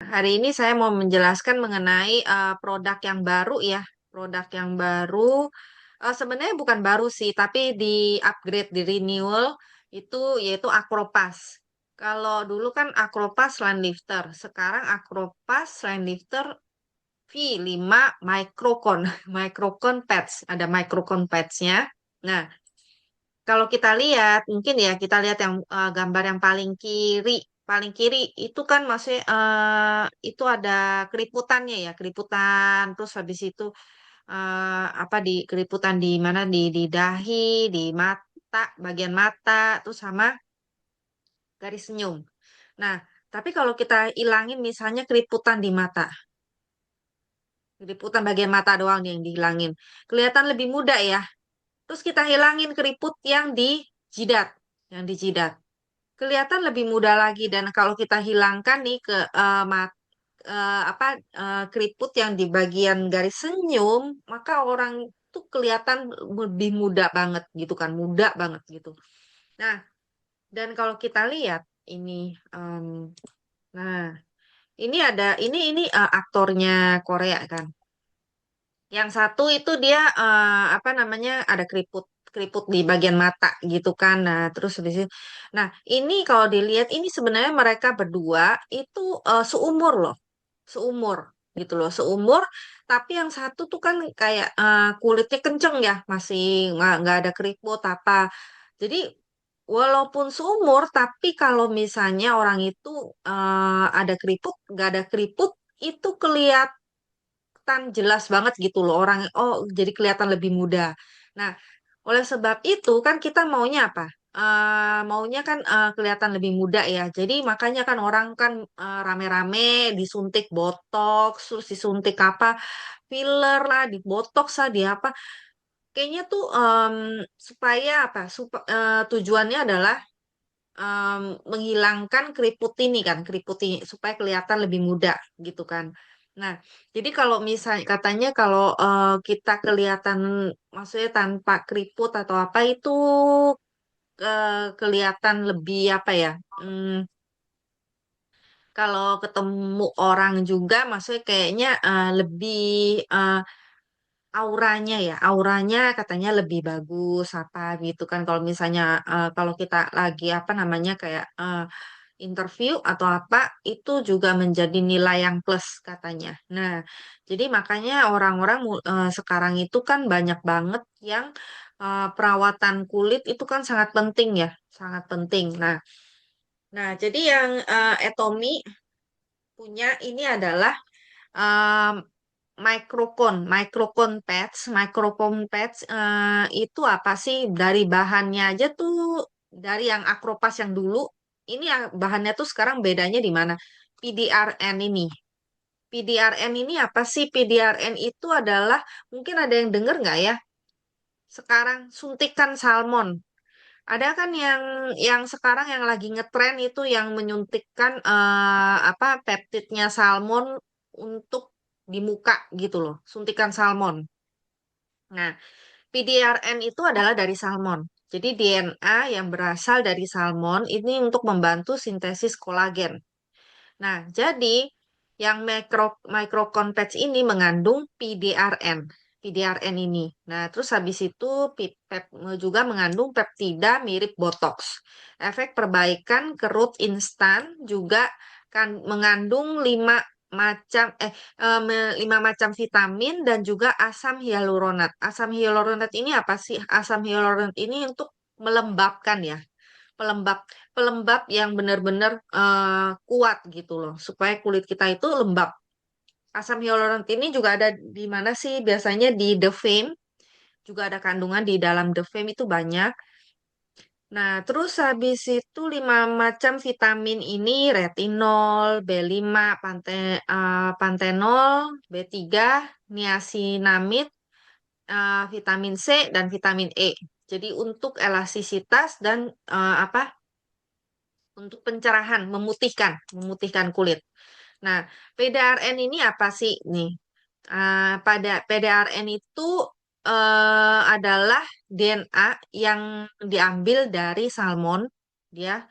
Hari ini saya mau menjelaskan mengenai produk yang baru ya. Produk yang baru sebenarnya bukan baru sih, tapi di upgrade, di renewal itu yaitu Acropas. Kalau dulu kan Acropas Line Lifter, sekarang Acropas Line Lifter V5 Microcon, Microcon Pads, ada Microcon Pads-nya. Nah, kalau kita lihat, mungkin ya kita lihat yang gambar yang paling kiri. Paling kiri itu kan masih itu ada keriputannya ya, keriputan. Terus habis itu apa di keriputan di mana di dahi, di mata, bagian mata, terus sama garis senyum. Nah, tapi kalau kita ilangin misalnya keriputan di mata, keriputan bagian mata doang yang dihilangin, kelihatan lebih muda ya. Terus kita hilangin keriput yang di jidat. Kelihatan lebih mudah lagi dan kalau kita hilangkan nih ke apa keriput yang di bagian garis senyum maka orang tuh kelihatan lebih muda banget gitu kan, muda banget gitu. Nah, dan kalau kita lihat ini nah ini aktornya Korea kan. Yang satu itu dia apa namanya ada keriput keriput di bagian mata gitu kan. Nah, terus habis itu. Nah, ini kalau dilihat ini sebenarnya mereka berdua itu seumur loh, seumur gitu loh, seumur. Tapi yang satu tuh kan kayak kulitnya kenceng ya, masih nggak ada keriput apa. Jadi walaupun seumur, tapi kalau misalnya orang itu ada keriput, nggak ada keriput, itu kelihatan jelas banget gitu loh orang oh jadi kelihatan lebih muda. Nah, oleh sebab itu kan kita maunya apa? Maunya kan kelihatan lebih muda ya. Jadi makanya kan orang kan rame-rame disuntik botox, terus disuntik apa filler lah, di botox lah, di apa. Kayaknya tuh supaya apa? Tujuannya adalah menghilangkan keriput ini kan, keriput ini supaya kelihatan lebih muda gitu kan. Nah, jadi kalau misalnya katanya kalau kita kelihatan maksudnya tanpa keriput atau apa itu kelihatan lebih apa ya? Kalau ketemu orang juga maksudnya kayaknya lebih eh, auranya ya, auranya katanya lebih bagus apa gitu kan. Kalau misalnya kalau kita lagi apa namanya kayak interview atau apa itu juga menjadi nilai yang plus katanya. Nah, jadi makanya orang-orang sekarang itu kan banyak banget yang perawatan kulit itu kan sangat penting ya, sangat penting. Nah, jadi yang Etomi punya ini adalah um, microcone pads itu apa sih? Dari bahannya aja tuh dari yang Acropas yang dulu, ini bahannya tuh sekarang bedanya di mana? PDRN ini. PDRN ini apa sih? PDRN itu adalah mungkin ada yang dengar nggak ya? Sekarang suntikan salmon. Ada kan yang sekarang yang lagi ngetren itu yang menyuntikkan apa peptidnya salmon untuk di muka gitu loh, suntikan salmon. Nah, PDRN itu adalah dari salmon. Jadi DNA yang berasal dari salmon ini untuk membantu sintesis kolagen. Nah, jadi yang microconpads ini mengandung PDRN. PDRN ini. Nah, terus habis itu juga mengandung peptida mirip botox. Efek perbaikan kerut instan juga kan mengandung lima macam vitamin dan juga asam hyaluronat. Asam hyaluronat ini apa sih? Asam hyaluronat ini untuk melembabkan ya, pelembab pelembab yang benar-benar kuat gitu loh supaya kulit kita itu lembab. Asam hyaluronat ini juga ada di mana sih? Biasanya di The Fame juga ada kandungan di dalam The Fame itu banyak. Nah, terus habis itu lima macam vitamin ini retinol, B5, pantenol, B3, niacinamide, vitamin C dan vitamin E. Jadi untuk elastisitas dan apa? Untuk pencerahan, memutihkan kulit. Nah, PDRN ini apa sih nih? Pada PDRN itu adalah DNA yang diambil dari salmon, dia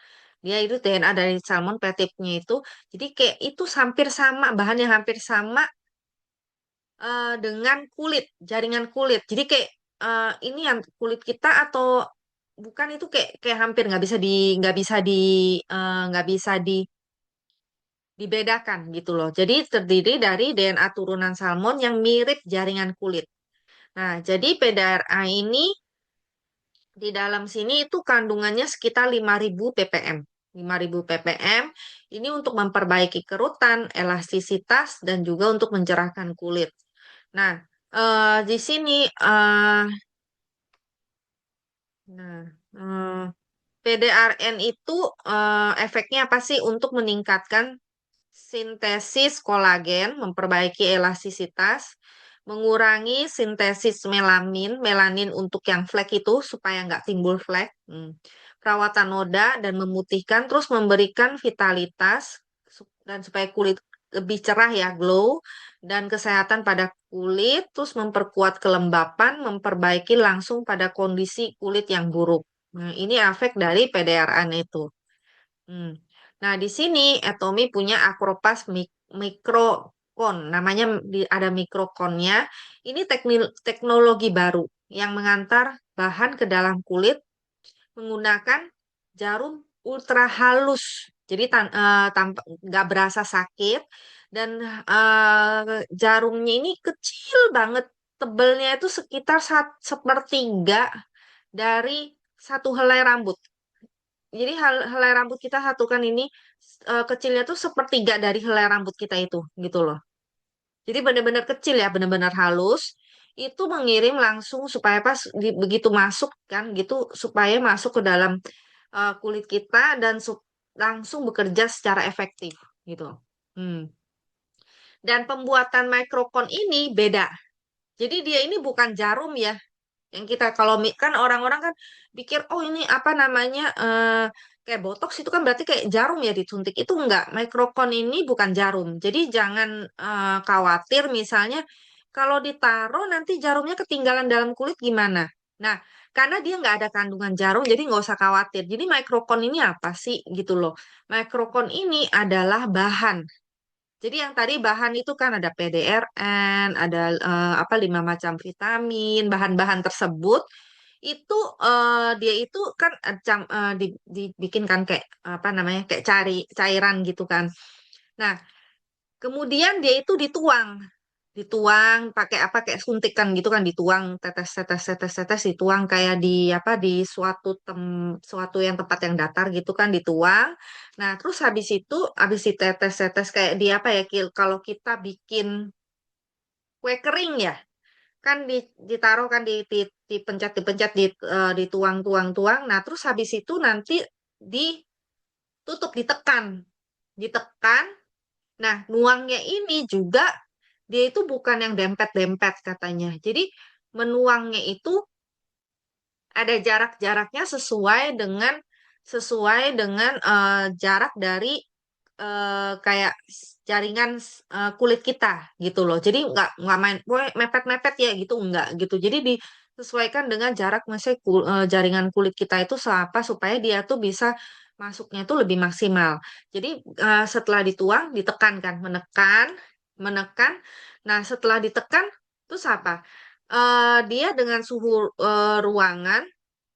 Dia itu DNA dari salmon peletipnya itu. Jadi kayak itu hampir sama, bahan yang hampir sama dengan kulit, jaringan kulit. Jadi kayak ini yang kulit kita atau bukan itu kayak kayak hampir nggak bisa dibedakan gitu loh. Jadi terdiri dari DNA turunan salmon yang mirip jaringan kulit. Nah, jadi PDRA ini di dalam sini itu kandungannya sekitar 5.000 ppm. 5.000 ppm ini untuk memperbaiki kerutan, elastisitas, dan juga untuk mencerahkan kulit. Nah, di sini, nah, PDRN itu efeknya apa sih untuk meningkatkan sintesis kolagen, memperbaiki elastisitas, mengurangi sintesis melanin, melanin untuk yang flek itu supaya nggak timbul flek, perawatan noda dan memutihkan, terus memberikan vitalitas dan supaya kulit lebih cerah ya, glow dan kesehatan pada kulit, terus memperkuat kelembapan, memperbaiki langsung pada kondisi kulit yang buruk. Nah, ini efek dari PDRN itu. Hmm. Nah, di sini Atomi punya Acropas Microcon. Namanya ada mikrokonnya. Ini teknologi baru yang mengantar bahan ke dalam kulit menggunakan jarum ultra halus. Jadi nggak berasa sakit dan jarumnya ini kecil banget. Tebelnya itu sekitar sepertiga dari satu helai rambut. Jadi helai rambut kita satukan ini kecilnya tuh sepertiga dari helai rambut kita itu, gitu loh. Jadi benar-benar kecil ya, benar-benar halus. Itu mengirim langsung supaya pas begitu masuk kan, gitu supaya masuk ke dalam kulit kita dan langsung bekerja secara efektif, gitu. Hmm. Dan pembuatan mikrokon ini beda. Jadi dia ini bukan jarum ya, yang kita kalau kan orang-orang kan pikir oh ini apa namanya kayak botox itu kan berarti kayak jarum ya disuntik. Itu enggak. Microcon ini bukan jarum. Jadi jangan khawatir misalnya kalau ditaruh nanti jarumnya ketinggalan dalam kulit gimana. Nah, karena dia nggak ada kandungan jarum, jadi nggak usah khawatir. Jadi microcon ini apa sih gitu loh. Microcon ini adalah bahan. Jadi yang tadi bahan itu kan ada PDRN, ada apa 5 macam vitamin, bahan-bahan tersebut itu dia itu kan dibikinkan kayak apa namanya kayak cairan gitu kan. Nah, kemudian dia itu dituang pakai apa kayak suntikan gitu kan dituang tetes tetes tetes tetes dituang kayak di apa di suatu yang tempat yang datar gitu kan dituang. Nah, terus habis ditetes tetes kayak di apa ya kalau kita bikin kue kering ya kan ditaruh kan dipencet dipencet dituang tuang tuang. Nah, terus habis itu nanti ditutup ditekan. Nah, nuangnya ini juga dia itu bukan yang dempet-dempet katanya. Jadi menuangnya itu ada jarak-jaraknya sesuai dengan jarak dari kayak jaringan kulit kita gitu loh. Jadi nggak main "Woy, mepet-mepet ya gitu nggak gitu. Jadi disesuaikan dengan jarak misalnya jaringan kulit kita itu apa supaya dia tuh bisa masuknya tuh lebih maksimal. Jadi setelah dituang ditekan kan, menekan, menekan. Nah, setelah ditekan terus apa? Dia dengan suhu ruangan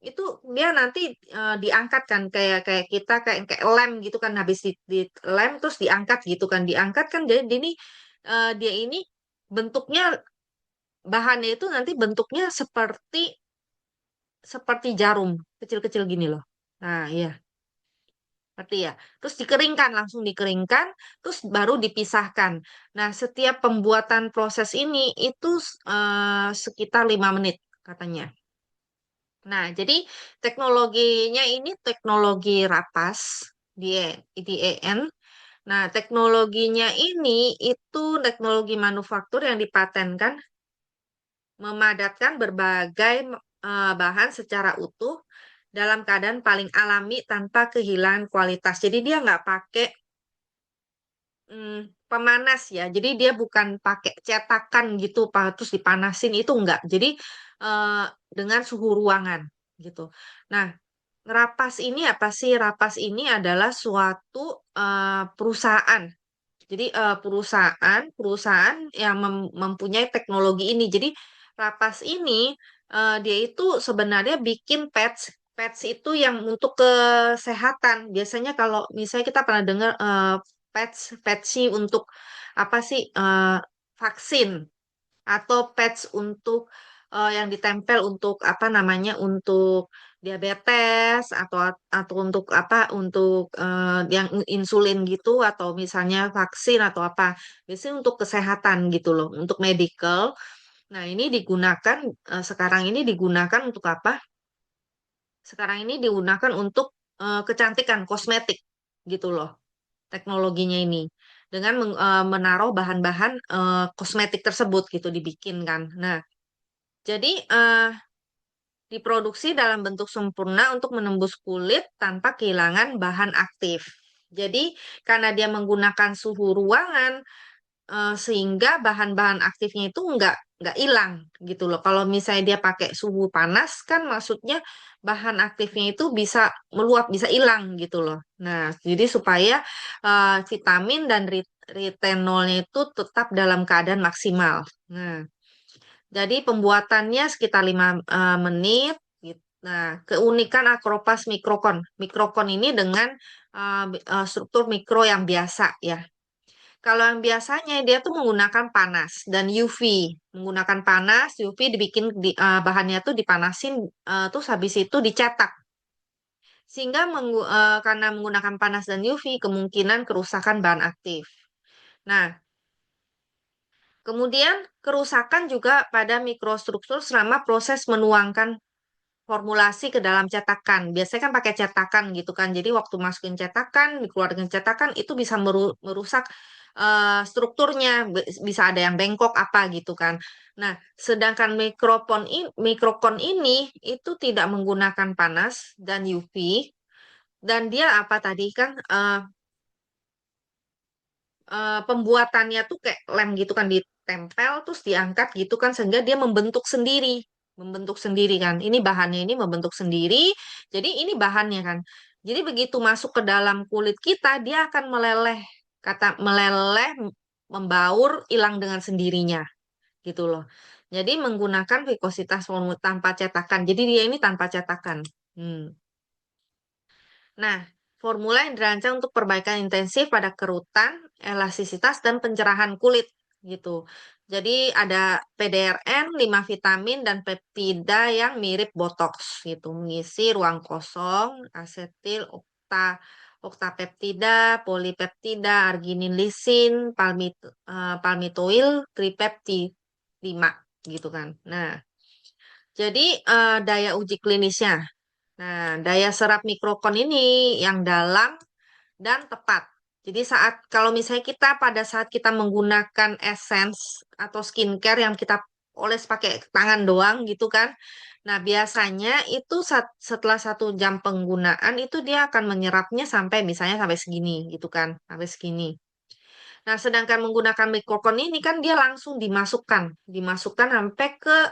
itu dia nanti diangkat kan kayak kayak kita kayak kayak lem gitu kan habis di lem terus diangkat kan jadi ini dia ini bentuknya bahannya itu nanti bentuknya seperti seperti jarum kecil-kecil gini loh. Nah, iya, seperti ya. Terus dikeringkan, langsung dikeringkan, terus baru dipisahkan. Nah, setiap pembuatan proses ini itu sekitar 5 menit katanya. Nah, jadi teknologinya ini teknologi Rapas di IDEN. Nah, teknologinya ini itu teknologi manufaktur yang dipatenkan memadatkan berbagai bahan secara utuh dalam keadaan paling alami tanpa kehilangan kualitas. Jadi dia nggak pakai pemanas ya. Jadi dia bukan pakai cetakan gitu, terus dipanasin itu enggak. Jadi eh, dengan suhu ruangan gitu. Nah, Rapas ini apa sih? Rapas ini adalah suatu perusahaan. Jadi perusahaan yang mempunyai teknologi ini. Jadi Rapas ini dia itu sebenarnya bikin patch. Patch itu yang untuk kesehatan. Biasanya kalau misalnya kita pernah dengar patch untuk apa sih vaksin atau patch untuk yang ditempel untuk apa namanya untuk diabetes atau untuk apa untuk yang insulin gitu atau misalnya vaksin atau apa biasanya untuk kesehatan gitu loh untuk medical. Nah ini digunakan sekarang ini digunakan untuk apa? Sekarang ini digunakan untuk kecantikan kosmetik gitu loh teknologinya ini dengan menaruh bahan-bahan kosmetik tersebut gitu dibikin kan. Nah jadi diproduksi dalam bentuk sempurna untuk menembus kulit tanpa kehilangan bahan aktif. Jadi karena dia menggunakan suhu ruangan sehingga bahan-bahan aktifnya itu nggak hilang gitu loh. Kalau misalnya dia pakai suhu panas kan maksudnya bahan aktifnya itu bisa meluap, bisa hilang gitu loh. Nah, jadi supaya vitamin dan retinolnya itu tetap dalam keadaan maksimal. Nah, jadi pembuatannya sekitar 5 menit. Gitu. Nah, keunikan Acropas Microcon. Microcon ini dengan struktur mikro yang biasa ya. Kalau yang biasanya dia tuh menggunakan panas dan UV. Menggunakan panas, UV dibikin bahannya tuh dipanasin, terus habis itu dicetak. Sehingga karena menggunakan panas dan UV, kemungkinan kerusakan bahan aktif. Nah, kemudian kerusakan juga pada mikrostruktur selama proses menuangkan formulasi ke dalam cetakan. Biasanya kan pakai cetakan gitu kan. Jadi waktu masukin cetakan, dikeluarkan cetakan itu bisa merusak strukturnya, bisa ada yang bengkok apa gitu kan. Nah, sedangkan mikrokon ini itu tidak menggunakan panas dan UV dan dia apa tadi kan pembuatannya tuh kayak lem gitu kan ditempel terus diangkat gitu kan sehingga dia membentuk sendiri kan ini bahannya ini membentuk sendiri jadi ini bahannya kan jadi begitu masuk ke dalam kulit kita dia akan meleleh kata meleleh membaur hilang dengan sendirinya gitu loh jadi menggunakan vikositas tanpa cetakan jadi dia ini tanpa cetakan. Nah, formula yang dirancang untuk perbaikan intensif pada kerutan, elastisitas, dan pencerahan kulit gitu. Jadi ada PDRN, 5 vitamin, dan peptida yang mirip botox gitu. Mengisi ruang kosong, asetil, oktapeptida, polipeptida, arginin lisin, palmitoil, tripepti 5 gitu kan. Nah, jadi daya uji klinisnya. Nah, daya serap mikrokon ini yang dalam dan tepat. Jadi kalau misalnya kita pada saat kita menggunakan essence atau skincare yang kita oles pakai tangan doang gitu kan. Nah, biasanya itu setelah 1 jam penggunaan itu dia akan menyerapnya sampai misalnya sampai segini gitu kan, sampai segini. Nah, sedangkan menggunakan mikrokon ini kan dia langsung dimasukkan sampai ke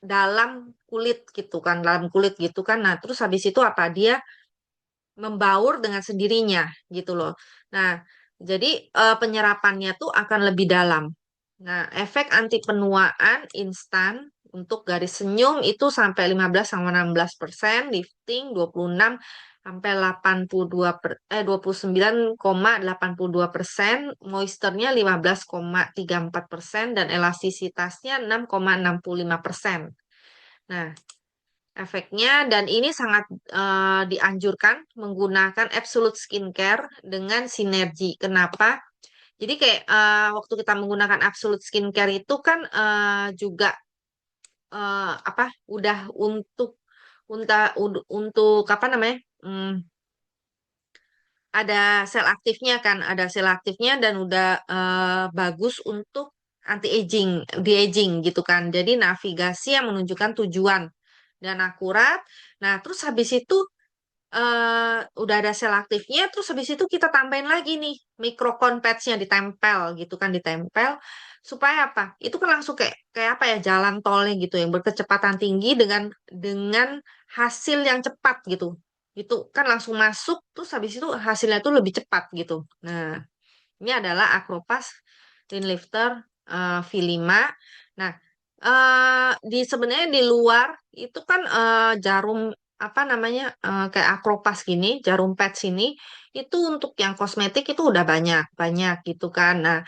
dalam kulit gitu kan, dalam kulit gitu kan. Nah, terus habis itu apa? Dia membaur dengan sendirinya gitu loh. Nah, jadi penyerapannya tuh akan lebih dalam. Nah, efek anti penuaan instan untuk garis senyum itu sampai 15 sampai 16%, lifting 26 sampai 29,82%, moisturnya 15,34% dan elastisitasnya 6,65%. Nah, efeknya dan ini sangat dianjurkan menggunakan Absolute Skincare dengan sinergi. Kenapa? Jadi kayak waktu kita menggunakan Absolute Skincare itu kan juga apa? Udah untuk apa namanya? Ada sel aktifnya kan, ada sel aktifnya dan udah bagus untuk anti-aging, de-aging gitu kan. Jadi navigasi yang menunjukkan tujuan dan akurat. Nah, terus habis itu udah ada sel aktifnya, terus habis itu kita tambahin lagi nih mikrokon patch-nya ditempel gitu kan, ditempel supaya apa? Itu kan langsung kayak kayak apa ya jalan tolnya gitu yang berkecepatan tinggi dengan hasil yang cepat gitu. Itu kan langsung masuk, terus habis itu hasilnya tuh lebih cepat gitu. Nah, ini adalah Acropas Lean Lifter V5. Nah, di sebenarnya di luar itu kan jarum apa namanya kayak Acropas gini, jarum pads ini itu untuk yang kosmetik itu udah banyak banyak gitu kan. Nah,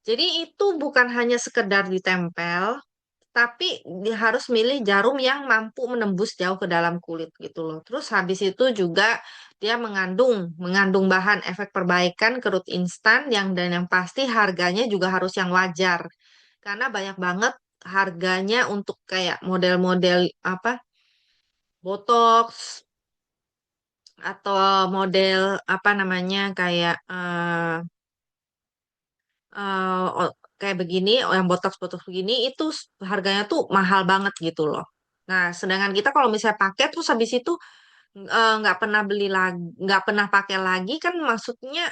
jadi itu bukan hanya sekedar ditempel, tapi dia harus milih jarum yang mampu menembus jauh ke dalam kulit gitu loh. Terus habis itu juga dia mengandung mengandung bahan efek perbaikan kerut instan yang dan yang pasti harganya juga harus yang wajar. Karena banyak banget harganya untuk kayak model-model apa Botox atau model apa namanya kayak kayak begini, yang botox-botox begini itu harganya tuh mahal banget gitu loh. Nah, sedangkan kita kalau misalnya pakai terus habis itu nggak pernah beli lagi, nggak pernah pakai lagi kan maksudnya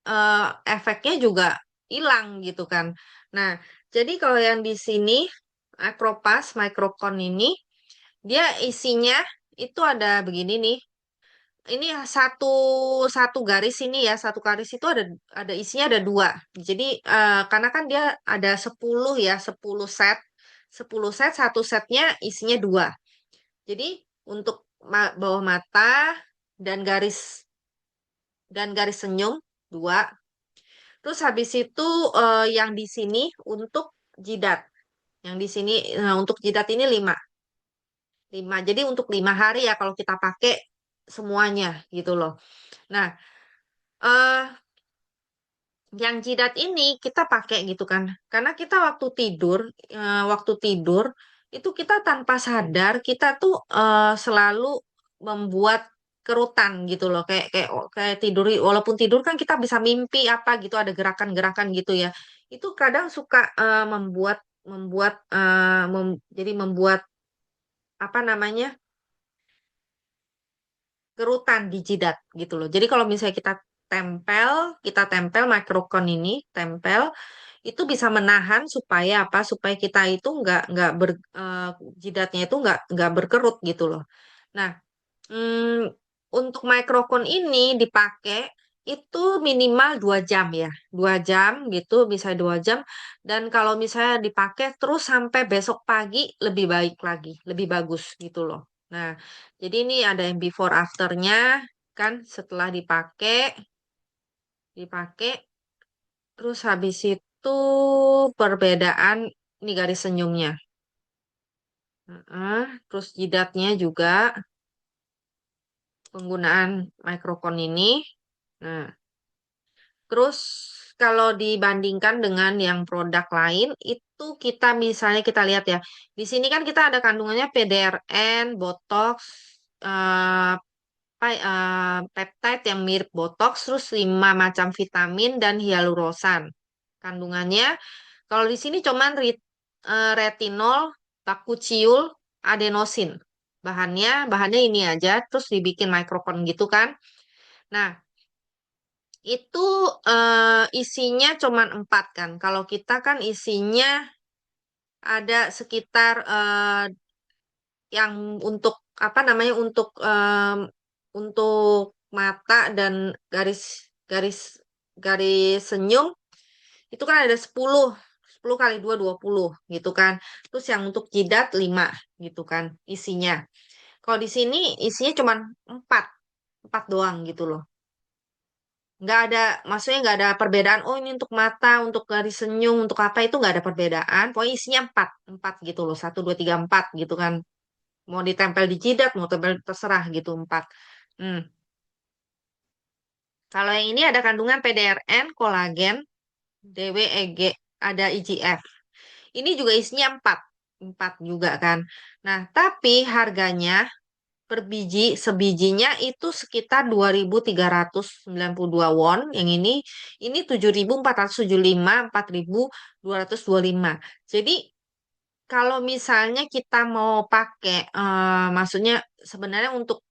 eh, efeknya juga hilang gitu kan. Nah, jadi kalau yang di sini Acropas Microcon ini dia isinya itu ada begini nih. Ini satu satu garis ini ya, satu garis itu ada isinya ada dua. Jadi karena kan dia ada 10 ya, 10 set satu setnya isinya dua. Jadi untuk bawah mata dan garis senyum dua. Terus habis itu yang di sini untuk jidat. Yang di sini untuk jidat ini lima. Lima. Jadi untuk 5 hari ya kalau kita pakai semuanya gitu loh. Nah, eh yang jidat ini kita pakai gitu kan. Karena kita waktu tidur itu kita tanpa sadar kita tuh selalu membuat kerutan gitu loh. Kayak tidur walaupun tidur kan kita bisa mimpi apa gitu ada gerakan-gerakan gitu ya. Itu kadang suka membuat membuat jadi membuat apa namanya? Kerutan di jidat gitu loh. Jadi kalau misalnya kita tempel microcon ini, tempel itu bisa menahan supaya apa? Supaya kita itu jidatnya itu nggak berkerut gitu loh. Nah, untuk microcon ini dipakai itu minimal 2 jam ya, 2 jam gitu bisa 2 jam. Dan kalau misalnya dipakai terus sampai besok pagi lebih baik lagi, lebih bagus gitu loh. Nah, jadi ini ada yang before afternya kan setelah dipakai terus habis itu perbedaan ini garis senyumnya. Terus jidatnya juga penggunaan microcon ini. Nah, terus kalau dibandingkan dengan yang produk lain itu kita lihat ya. Di sini kan kita ada kandungannya PDRN, Botox, eh, peptide yang mirip Botox, terus 5 macam vitamin dan hyalurosan. Kandungannya kalau di sini cuman retinol, bakuchiol, adenosin. Bahannya ini aja, terus dibikin microcon gitu kan. Nah, itu isinya cuman 4 kan. Kalau kita kan isinya ada sekitar yang untuk apa namanya untuk mata dan garis garis garis senyum itu kan ada 10 kali 2 20 gitu kan. Terus yang untuk jidat 5 gitu kan isinya. Kalau di sini isinya cuman 4 4 doang gitu loh. Nggak ada, maksudnya nggak ada perbedaan. Oh ini untuk mata, untuk garis senyum, untuk apa itu nggak ada perbedaan. Pokoknya isinya 4 4 gitu loh. 1 2 3 4 gitu kan. Mau ditempel di jidat, mau tempel terserah gitu 4. Hmm. Kalau yang ini ada kandungan PDRN, kolagen, DWEG, ada IGF. Ini juga isinya 4 4 juga kan. Nah, tapi harganya per biji, sebijinya itu sekitar 2.392 won. Yang ini 7.475, 4.225. Jadi kalau misalnya kita mau pakai, maksudnya sebenarnya untuk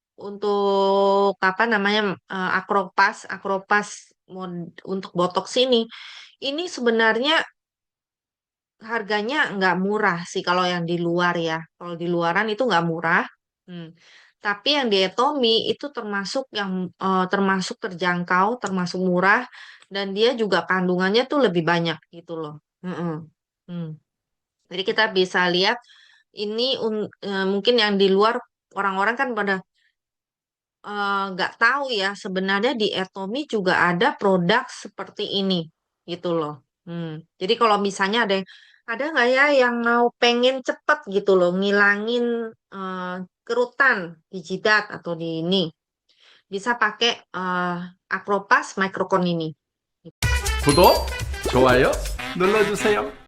apa namanya Acropas untuk botox ini sebenarnya harganya nggak murah sih kalau yang di luar ya. Kalau di luaran itu nggak murah. Hmm. Tapi yang di Etomi itu termasuk terjangkau, termasuk murah, dan dia juga kandungannya tuh lebih banyak gitu loh. Mm-mm. Hmm. Jadi kita bisa lihat ini mungkin yang di luar orang-orang kan pada nggak tahu ya sebenarnya di Atomi juga ada produk seperti ini gitu loh. Hmm. Jadi kalau misalnya ada nggak ya yang mau pengen cepet gitu loh ngilangin eh, kerutan di jidat atau di ini bisa pakai Acropas Microcon ini. 구독, 좋아요 눌러주세요.